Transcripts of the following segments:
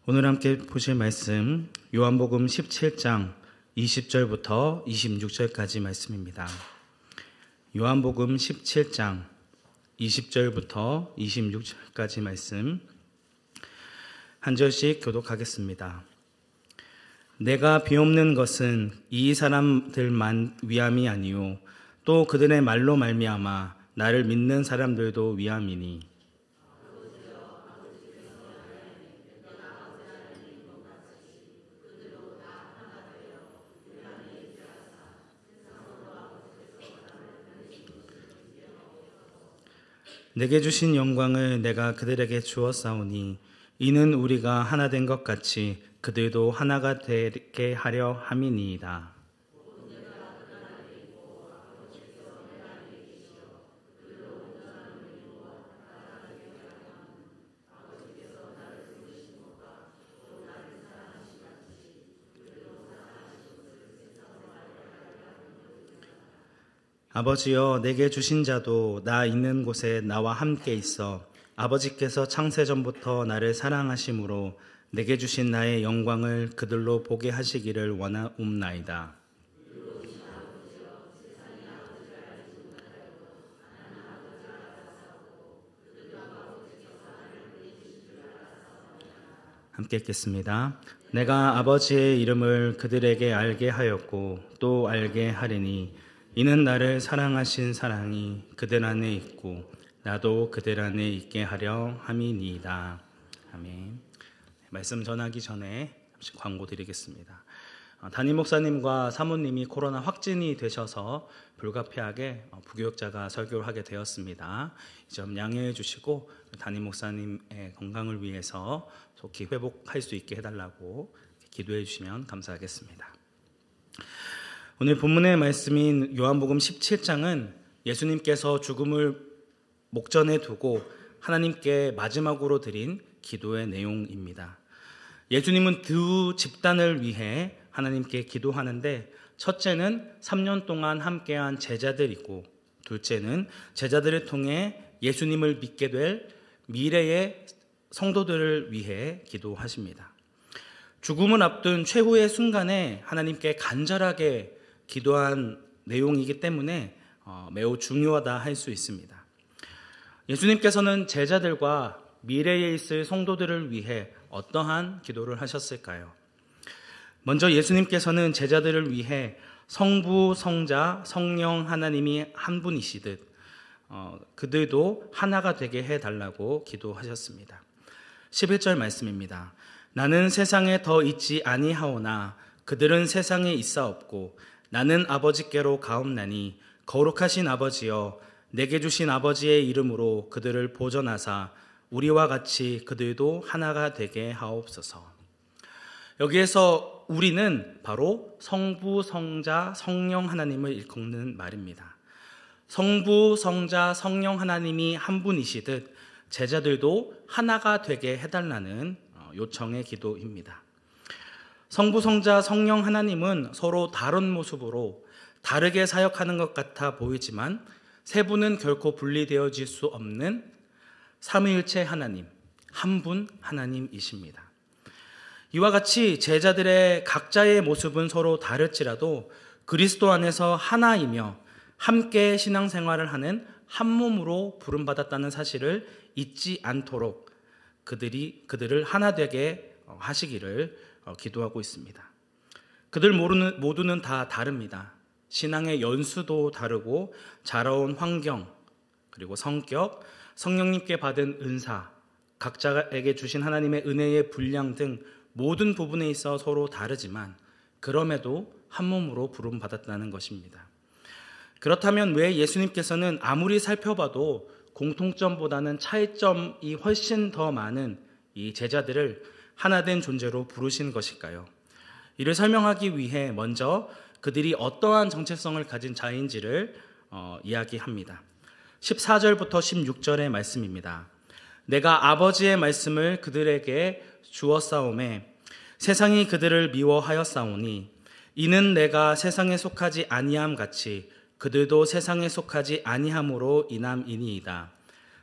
오늘 함께 보실 말씀 요한복음 17장 20절부터 26절까지 말씀입니다. 요한복음 17장 20절부터 26절까지 말씀 한 절씩 교독하겠습니다. 내가 비옵는 것은 이 사람들만 위함이 아니요 또 그들의 말로 말미암아 나를 믿는 사람들도 위함이니 내게 주신 영광을 내가 그들에게 주었사오니 이는 우리가 하나 된 것 같이 그들도 하나가 되게 하려 함이니이다. 아버지여, 내게 주신 자도 나 있는 곳에 나와 함께 있어 아버지께서 창세전부터 나를 사랑하심으로 내게 주신 나의 영광을 그들로 보게 하시기를 원하옵나이다. 함께 읽겠습니다. 내가 아버지의 이름을 그들에게 알게 하였고 또 알게 하리니 이는 나를 사랑하신 사랑이 그들 안에 있고 나도 그들 안에 있게 하려 함이니이다. 아멘. 말씀 전하기 전에 잠시 광고 드리겠습니다. 담임 목사님과 사모님이 코로나 확진이 되셔서 불가피하게 부교육자가 설교를 하게 되었습니다. 이 점 양해해 주시고 담임 목사님의 건강을 위해서 속히 회복할 수 있게 해달라고 기도해 주시면 감사하겠습니다. 오늘 본문의 말씀인 요한복음 17장은 예수님께서 죽음을 목전에 두고 하나님께 마지막으로 드린 기도의 내용입니다. 예수님은 두 집단을 위해 하나님께 기도하는데, 첫째는 3년 동안 함께한 제자들이고, 둘째는 제자들을 통해 예수님을 믿게 될 미래의 성도들을 위해 기도하십니다. 죽음을 앞둔 최후의 순간에 하나님께 간절하게 기도한 내용이기 때문에 매우 중요하다 할 수 있습니다. 예수님께서는 제자들과 미래에 있을 성도들을 위해 어떠한 기도를 하셨을까요? 먼저 예수님께서는 제자들을 위해 성부, 성자, 성령 하나님이 한 분이시듯 그들도 하나가 되게 해달라고 기도하셨습니다. 11절 말씀입니다. 나는 세상에 더 있지 아니하오나 그들은 세상에 있사옵고 나는 아버지께로 가옵나니 거룩하신 아버지여, 내게 주신 아버지의 이름으로 그들을 보존하사 우리와 같이 그들도 하나가 되게 하옵소서. 여기에서 우리는 바로 성부, 성자, 성령 하나님을 일컫는 말입니다. 성부, 성자, 성령 하나님이 한 분이시듯 제자들도 하나가 되게 해달라는 요청의 기도입니다. 성부, 성자, 성령 하나님은 서로 다른 모습으로 다르게 사역하는 것 같아 보이지만 세 분은 결코 분리되어질 수 없는 삼위일체 하나님, 한 분 하나님이십니다. 이와 같이 제자들의 각자의 모습은 서로 다를지라도 그리스도 안에서 하나이며 함께 신앙생활을 하는 한 몸으로 부름받았다는 사실을 잊지 않도록 그들을 하나 되게 하시기를 기도하고 있습니다. 그들 모두는 다 다릅니다. 신앙의 연수도 다르고 자라온 환경, 그리고 성격, 성령님께 받은 은사, 각자에게 주신 하나님의 은혜의 분량 등 모든 부분에 있어 서로 다르지만 그럼에도 한 몸으로 부름받았다는 것입니다. 그렇다면 왜 예수님께서는 아무리 살펴봐도 공통점보다는 차이점이 훨씬 더 많은 이 제자들을 하나된 존재로 부르신 것일까요? 이를 설명하기 위해 먼저 그들이 어떠한 정체성을 가진 자인지를 이야기합니다. 14절부터 16절의 말씀입니다. 내가 아버지의 말씀을 그들에게 주었사오매 세상이 그들을 미워하였사오니 이는 내가 세상에 속하지 아니함 같이 그들도 세상에 속하지 아니함으로 인함이니이다.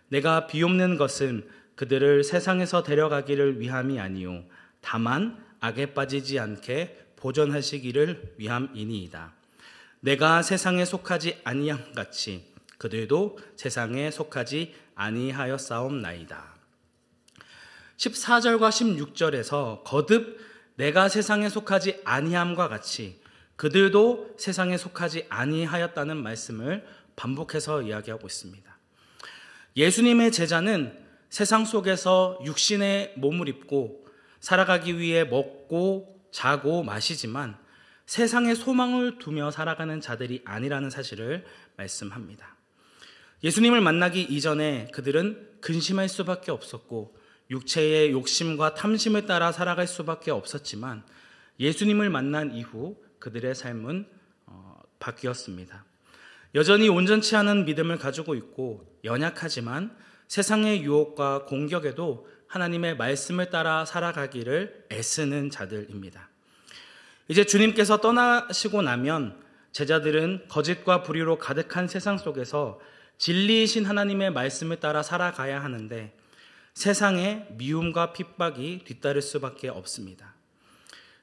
내가 비옵는 것은 그들을 세상에서 데려가기를 위함이 아니요 다만 악에 빠지지 않게 보존하시기를 위함이니이다. 내가 세상에 속하지 아니함 같이 그들도 세상에 속하지 아니하였사옵나이다. 14절과 16절에서 거듭 내가 세상에 속하지 아니함과 같이 그들도 세상에 속하지 아니하였다는 말씀을 반복해서 이야기하고 있습니다. 예수님의 제자는 세상 속에서 육신의 몸을 입고 살아가기 위해 먹고 자고 마시지만 세상에 소망을 두며 살아가는 자들이 아니라는 사실을 말씀합니다. 예수님을 만나기 이전에 그들은 근심할 수밖에 없었고 육체의 욕심과 탐심을 따라 살아갈 수밖에 없었지만 예수님을 만난 이후 그들의 삶은 바뀌었습니다. 여전히 온전치 않은 믿음을 가지고 있고 연약하지만 세상의 유혹과 공격에도 하나님의 말씀을 따라 살아가기를 애쓰는 자들입니다. 이제 주님께서 떠나시고 나면 제자들은 거짓과 불의로 가득한 세상 속에서 진리이신 하나님의 말씀을 따라 살아가야 하는데 세상에 미움과 핍박이 뒤따를 수밖에 없습니다.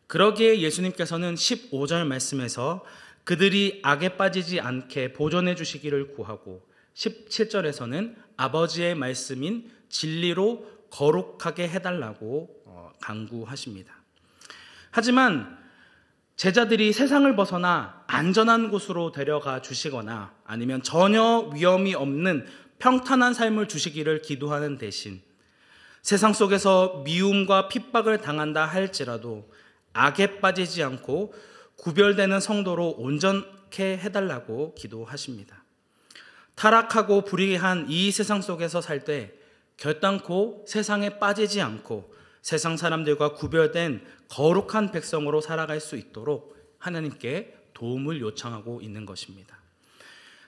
그러기에 예수님께서는 15절 말씀에서 그들이 악에 빠지지 않게 보존해 주시기를 구하고 17절에서는 아버지의 말씀인 진리로 거룩하게 해달라고 강구하십니다. 하지만 제자들이 세상을 벗어나 안전한 곳으로 데려가 주시거나 아니면 전혀 위험이 없는 평탄한 삶을 주시기를 기도하는 대신 세상 속에서 미움과 핍박을 당한다 할지라도 악에 빠지지 않고 구별되는 성도로 온전케 해달라고 기도하십니다. 타락하고 불의한 이 세상 속에서 살 때 결단코 세상에 빠지지 않고 세상 사람들과 구별된 거룩한 백성으로 살아갈 수 있도록 하나님께 도움을 요청하고 있는 것입니다.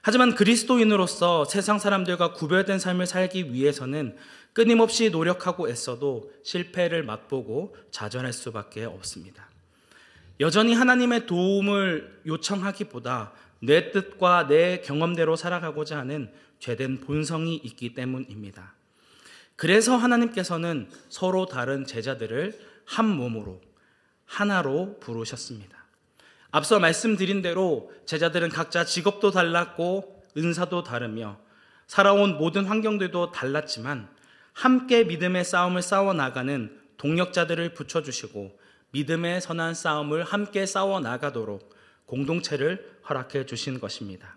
하지만 그리스도인으로서 세상 사람들과 구별된 삶을 살기 위해서는 끊임없이 노력하고 애써도 실패를 맛보고 좌절할 수밖에 없습니다. 여전히 하나님의 도움을 요청하기보다 내 뜻과 내 경험대로 살아가고자 하는 죄된 본성이 있기 때문입니다. 그래서 하나님께서는 서로 다른 제자들을 한 몸으로 하나로 부르셨습니다. 앞서 말씀드린 대로 제자들은 각자 직업도 달랐고 은사도 다르며 살아온 모든 환경들도 달랐지만 함께 믿음의 싸움을 싸워나가는 동력자들을 붙여주시고 믿음의 선한 싸움을 함께 싸워나가도록 공동체를 허락해 주신 것입니다.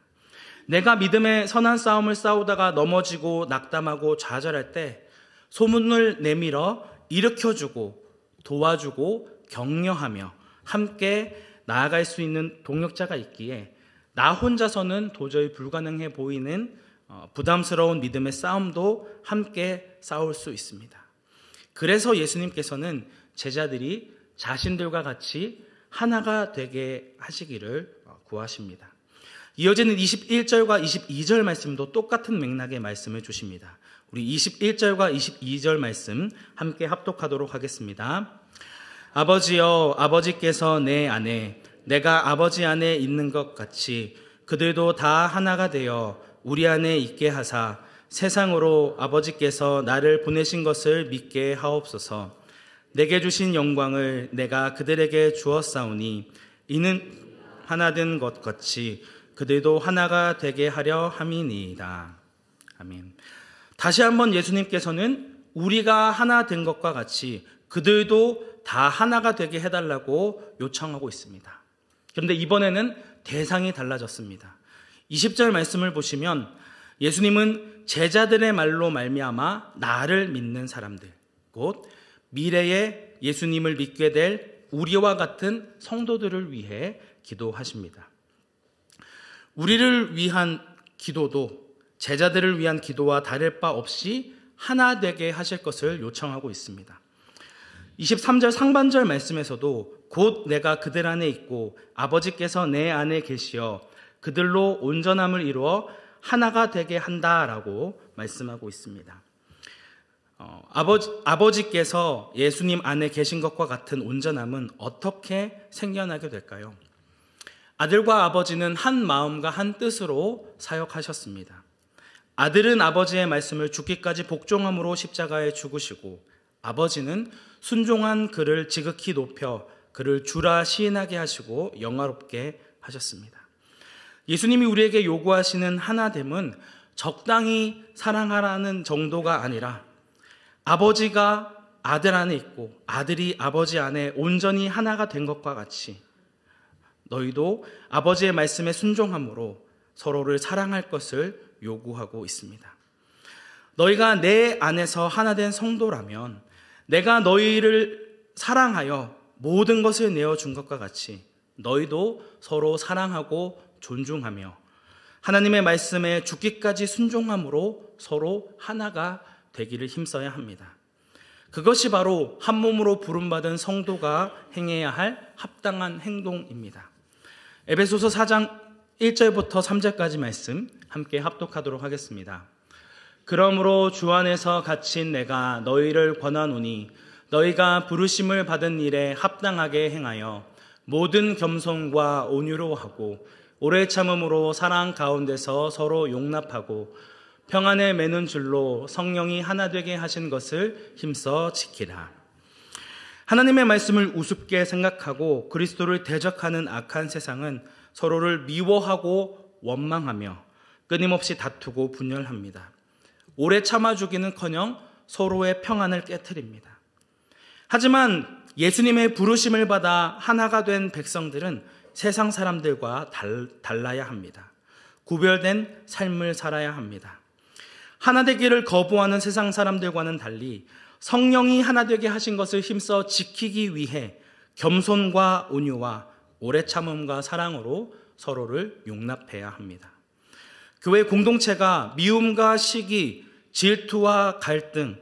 내가 믿음의 선한 싸움을 싸우다가 넘어지고 낙담하고 좌절할 때 소문을 내밀어 일으켜주고 도와주고 격려하며 함께 나아갈 수 있는 동력자가 있기에 나 혼자서는 도저히 불가능해 보이는 부담스러운 믿음의 싸움도 함께 싸울 수 있습니다. 그래서 예수님께서는 제자들이 자신들과 같이 하나가 되게 하시기를 구하십니다. 이어지는 21절과 22절 말씀도 똑같은 맥락의 말씀을 주십니다. 우리 21절과 22절 말씀 함께 합독하도록 하겠습니다. 아버지여, 아버지께서 내 안에 내가 아버지 안에 있는 것 같이 그들도 다 하나가 되어 우리 안에 있게 하사 세상으로 아버지께서 나를 보내신 것을 믿게 하옵소서. 내게 주신 영광을 내가 그들에게 주었사오니 이는 하나 된 것 같이 그들도 하나가 되게 하려 함이니이다. 아멘. 다시 한번 예수님께서는 우리가 하나 된 것과 같이 그들도 다 하나가 되게 해달라고 요청하고 있습니다. 그런데 이번에는 대상이 달라졌습니다. 20절 말씀을 보시면 예수님은 제자들의 말로 말미암아 나를 믿는 사람들, 곧 미래에 예수님을 믿게 될 우리와 같은 성도들을 위해 기도하십니다. 우리를 위한 기도도 제자들을 위한 기도와 다를 바 없이 하나 되게 하실 것을 요청하고 있습니다. 23절 상반절 말씀에서도 곧 내가 그들 안에 있고 아버지께서 내 안에 계시어 그들로 온전함을 이루어 하나가 되게 한다라고 말씀하고 있습니다. 아버지께서 예수님 안에 계신 것과 같은 온전함은 어떻게 생겨나게 될까요? 아들과 아버지는 한 마음과 한 뜻으로 사역하셨습니다. 아들은 아버지의 말씀을 죽기까지 복종함으로 십자가에 죽으시고 아버지는 순종한 그를 지극히 높여 그를 주라 시인하게 하시고 영화롭게 하셨습니다. 예수님이 우리에게 요구하시는 하나됨은 적당히 사랑하라는 정도가 아니라 아버지가 아들 안에 있고 아들이 아버지 안에 온전히 하나가 된 것과 같이 너희도 아버지의 말씀에 순종함으로 서로를 사랑할 것을 요구하고 있습니다. 너희가 내 안에서 하나 된 성도라면 내가 너희를 사랑하여 모든 것을 내어준 것과 같이 너희도 서로 사랑하고 존중하며 하나님의 말씀에 죽기까지 순종함으로 서로 하나가 되기를 힘써야 합니다. 그것이 바로 한 몸으로 부름받은 성도가 행해야 할 합당한 행동입니다. 에베소서 4장 1절부터 3절까지 말씀 함께 합독하도록 하겠습니다. 그러므로 주 안에서 갇힌 내가 너희를 권하노니 너희가 부르심을 받은 일에 합당하게 행하여 모든 겸손과 온유로 하고 오래 참음으로 사랑 가운데서 서로 용납하고 평안에 매는 줄로 성령이 하나 되게 하신 것을 힘써 지키라. 하나님의 말씀을 우습게 생각하고 그리스도를 대적하는 악한 세상은 서로를 미워하고 원망하며 끊임없이 다투고 분열합니다. 오래 참아주기는커녕 서로의 평안을 깨트립니다. 하지만 예수님의 부르심을 받아 하나가 된 백성들은 세상 사람들과 달라야 합니다. 구별된 삶을 살아야 합니다. 하나 되기를 거부하는 세상 사람들과는 달리 성령이 하나 되게 하신 것을 힘써 지키기 위해 겸손과 온유와 오래 참음과 사랑으로 서로를 용납해야 합니다. 교회 공동체가 미움과 시기, 질투와 갈등,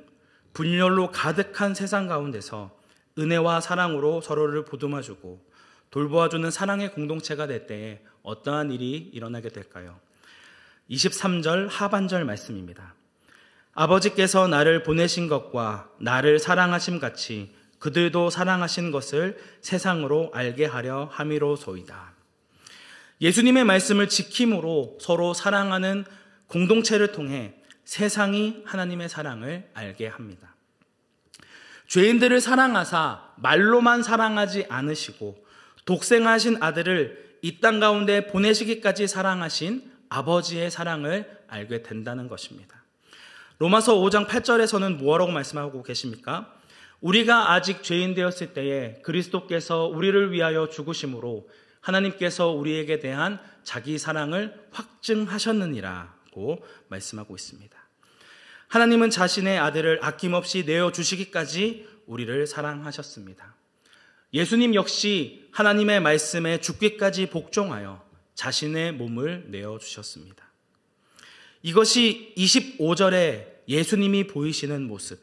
분열로 가득한 세상 가운데서 은혜와 사랑으로 서로를 보듬어주고 돌보아주는 사랑의 공동체가 될 때에 어떠한 일이 일어나게 될까요? 23절 하반절 말씀입니다. 아버지께서 나를 보내신 것과 나를 사랑하심 같이 그들도 사랑하신 것을 세상으로 알게 하려 함이로소이다. 예수님의 말씀을 지킴으로 서로 사랑하는 공동체를 통해 세상이 하나님의 사랑을 알게 합니다. 죄인들을 사랑하사 말로만 사랑하지 않으시고 독생하신 아들을 이 땅 가운데 보내시기까지 사랑하신 아버지의 사랑을 알게 된다는 것입니다. 로마서 5장 8절에서는 뭐라고 말씀하고 계십니까? 우리가 아직 죄인 되었을 때에 그리스도께서 우리를 위하여 죽으심으로 하나님께서 우리에게 대한 자기 사랑을 확증하셨느니라고 말씀하고 있습니다. 하나님은 자신의 아들을 아낌없이 내어주시기까지 우리를 사랑하셨습니다. 예수님 역시 하나님의 말씀에 죽기까지 복종하여 자신의 몸을 내어주셨습니다. 이것이 25절에 예수님이 보이시는 모습,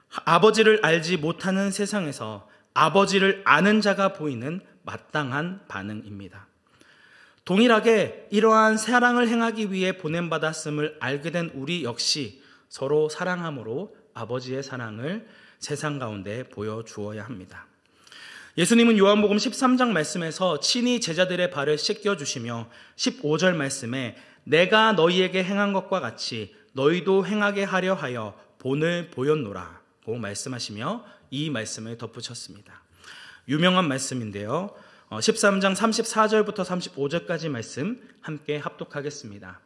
아버지를 알지 못하는 세상에서 아버지를 아는 자가 보이는 마땅한 반응입니다. 동일하게 이러한 사랑을 행하기 위해 보냄받았음을 알게 된 우리 역시 서로 사랑함으로 아버지의 사랑을 세상 가운데 보여주어야 합니다. 예수님은 요한복음 13장 말씀에서 친히 제자들의 발을 씻겨주시며 15절 말씀에 내가 너희에게 행한 것과 같이 너희도 행하게 하려 하여 본을 보였노라고 말씀하시며 이 말씀을 덧붙였습니다. 유명한 말씀인데요. 13장 34절부터 35절까지 말씀 함께 합독하겠습니다.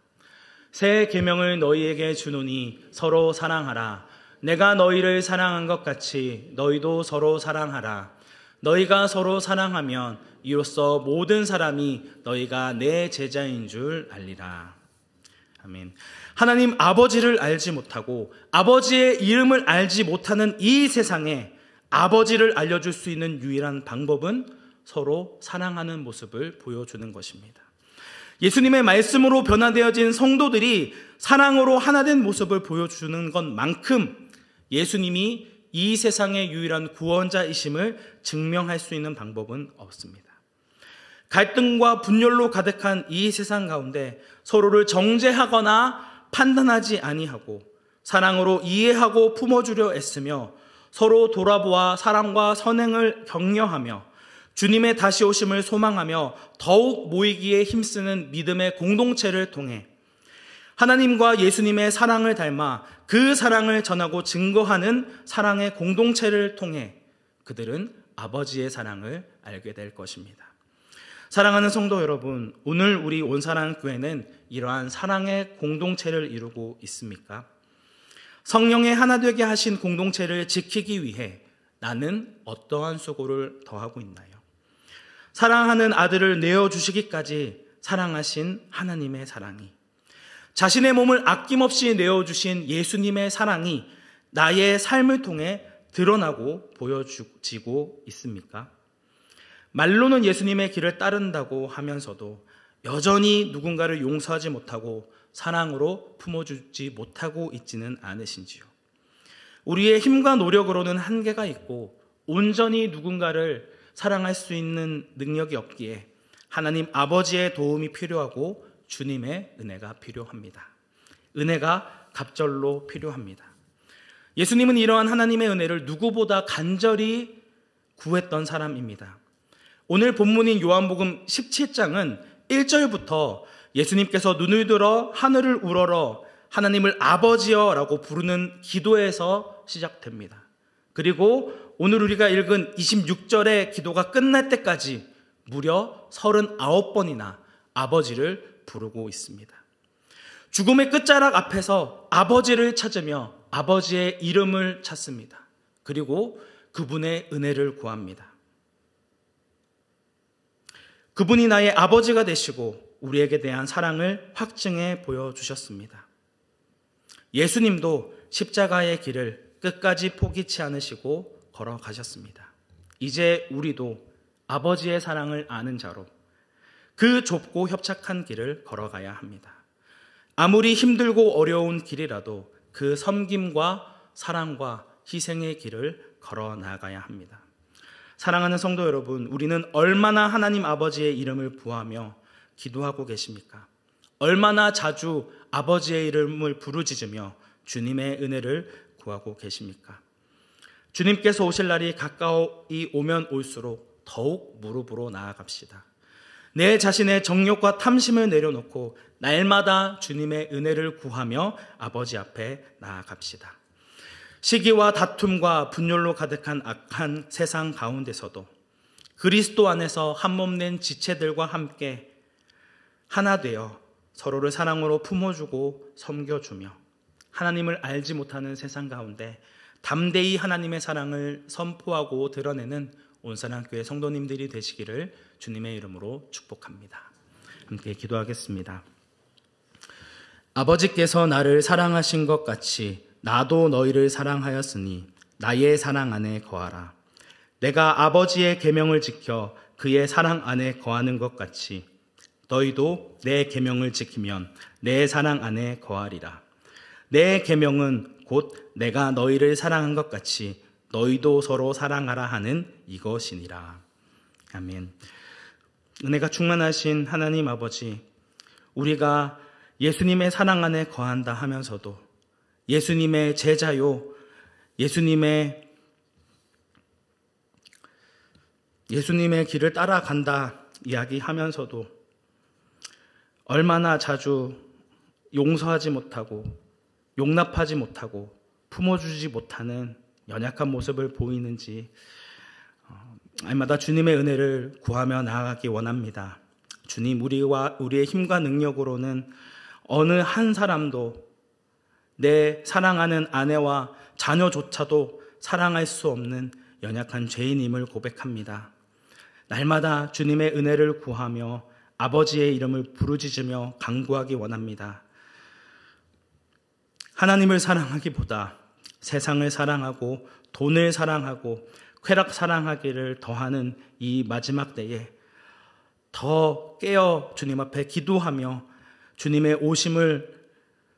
새 계명을 너희에게 주노니 서로 사랑하라. 내가 너희를 사랑한 것 같이 너희도 서로 사랑하라. 너희가 서로 사랑하면 이로써 모든 사람이 너희가 내 제자인 줄 알리라. 아멘. 하나님 아버지를 알지 못하고 아버지의 이름을 알지 못하는 이 세상에 아버지를 알려줄 수 있는 유일한 방법은 서로 사랑하는 모습을 보여주는 것입니다. 예수님의 말씀으로 변화되어진 성도들이 사랑으로 하나 된 모습을 보여주는 것만큼 예수님이 이 세상의 유일한 구원자이심을 증명할 수 있는 방법은 없습니다. 갈등과 분열로 가득한 이 세상 가운데 서로를 정죄하거나 판단하지 아니하고 사랑으로 이해하고 품어주려 애쓰며 서로 돌아보아 사랑과 선행을 격려하며 주님의 다시 오심을 소망하며 더욱 모이기에 힘쓰는 믿음의 공동체를 통해 하나님과 예수님의 사랑을 닮아 그 사랑을 전하고 증거하는 사랑의 공동체를 통해 그들은 아버지의 사랑을 알게 될 것입니다. 사랑하는 성도 여러분, 오늘 우리 온사랑교회는 이러한 사랑의 공동체를 이루고 있습니까? 성령의 하나 되게 하신 공동체를 지키기 위해 나는 어떠한 수고를 더하고 있나요? 사랑하는 아들을 내어주시기까지 사랑하신 하나님의 사랑이, 자신의 몸을 아낌없이 내어주신 예수님의 사랑이 나의 삶을 통해 드러나고 보여지고 있습니까? 말로는 예수님의 길을 따른다고 하면서도 여전히 누군가를 용서하지 못하고 사랑으로 품어주지 못하고 있지는 않으신지요? 우리의 힘과 노력으로는 한계가 있고 온전히 누군가를 사랑할 수 있는 능력이 없기에 하나님 아버지의 도움이 필요하고 주님의 은혜가 필요합니다. 은혜가 갑절로 필요합니다. 예수님은 이러한 하나님의 은혜를 누구보다 간절히 구했던 사람입니다. 오늘 본문인 요한복음 17장은 1절부터 예수님께서 눈을 들어 하늘을 우러러 하나님을 아버지여 라고 부르는 기도에서 시작됩니다. 그리고 오늘 우리가 읽은 26절의 기도가 끝날 때까지 무려 39번이나 아버지를 부르고 있습니다. 죽음의 끝자락 앞에서 아버지를 찾으며 아버지의 이름을 찾습니다. 그리고 그분의 은혜를 구합니다. 그분이 나의 아버지가 되시고 우리에게 대한 사랑을 확증해 보여주셨습니다. 예수님도 십자가의 길을 끝까지 포기치 않으시고 걸어가셨습니다. 이제 우리도 아버지의 사랑을 아는 자로 그 좁고 협착한 길을 걸어가야 합니다. 아무리 힘들고 어려운 길이라도 그 섬김과 사랑과 희생의 길을 걸어 나가야 합니다. 사랑하는 성도 여러분, 우리는 얼마나 하나님 아버지의 이름을 부하며 기도하고 계십니까? 얼마나 자주 아버지의 이름을 부르짖으며 주님의 은혜를 구하고 계십니까? 주님께서 오실 날이 가까이 오면 올수록 더욱 무릎으로 나아갑시다. 내 자신의 정욕과 탐심을 내려놓고 날마다 주님의 은혜를 구하며 아버지 앞에 나아갑시다. 시기와 다툼과 분열로 가득한 악한 세상 가운데서도 그리스도 안에서 한몸된 지체들과 함께 하나 되어 서로를 사랑으로 품어주고 섬겨주며 하나님을 알지 못하는 세상 가운데 담대히 하나님의 사랑을 선포하고 드러내는 온사랑교회 성도님들이 되시기를 주님의 이름으로 축복합니다. 함께 기도하겠습니다. 아버지께서 나를 사랑하신 것 같이 나도 너희를 사랑하였으니 나의 사랑 안에 거하라. 내가 아버지의 계명을 지켜 그의 사랑 안에 거하는 것 같이 너희도 내 계명을 지키면 내 사랑 안에 거하리라. 내 계명은 곧 내가 너희를 사랑한 것 같이 너희도 서로 사랑하라 하는 이것이니라. 아멘. 은혜가 충만하신 하나님 아버지, 우리가 예수님의 사랑 안에 거한다 하면서도 예수님의 제자요, 예수님의 길을 따라간다 이야기하면서도 얼마나 자주 용서하지 못하고 용납하지 못하고 품어주지 못하는 연약한 모습을 보이는지 날마다 주님의 은혜를 구하며 나아가기 원합니다. 주님, 우리의 힘과 능력으로는 어느 한 사람도 내 사랑하는 아내와 자녀조차도 사랑할 수 없는 연약한 죄인임을 고백합니다. 날마다 주님의 은혜를 구하며 아버지의 이름을 부르짖으며 간구하기 원합니다. 하나님을 사랑하기보다 세상을 사랑하고 돈을 사랑하고 쾌락 사랑하기를 더하는 이 마지막 때에 더 깨어 주님 앞에 기도하며 주님의 오심을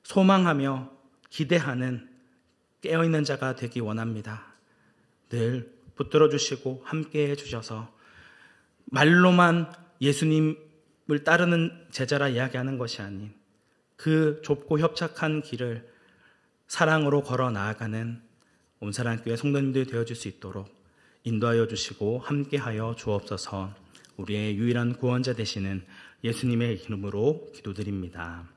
소망하며 기대하는 깨어있는 자가 되기 원합니다. 늘 붙들어 주시고 함께해 주셔서 말로만 예수님을 따르는 제자라 이야기하는 것이 아닌 그 좁고 협착한 길을 사랑으로 걸어 나아가는 온사랑교회 성도님들이 되어줄 수 있도록 인도하여 주시고 함께하여 주옵소서. 우리의 유일한 구원자 되시는 예수님의 이름으로 기도드립니다.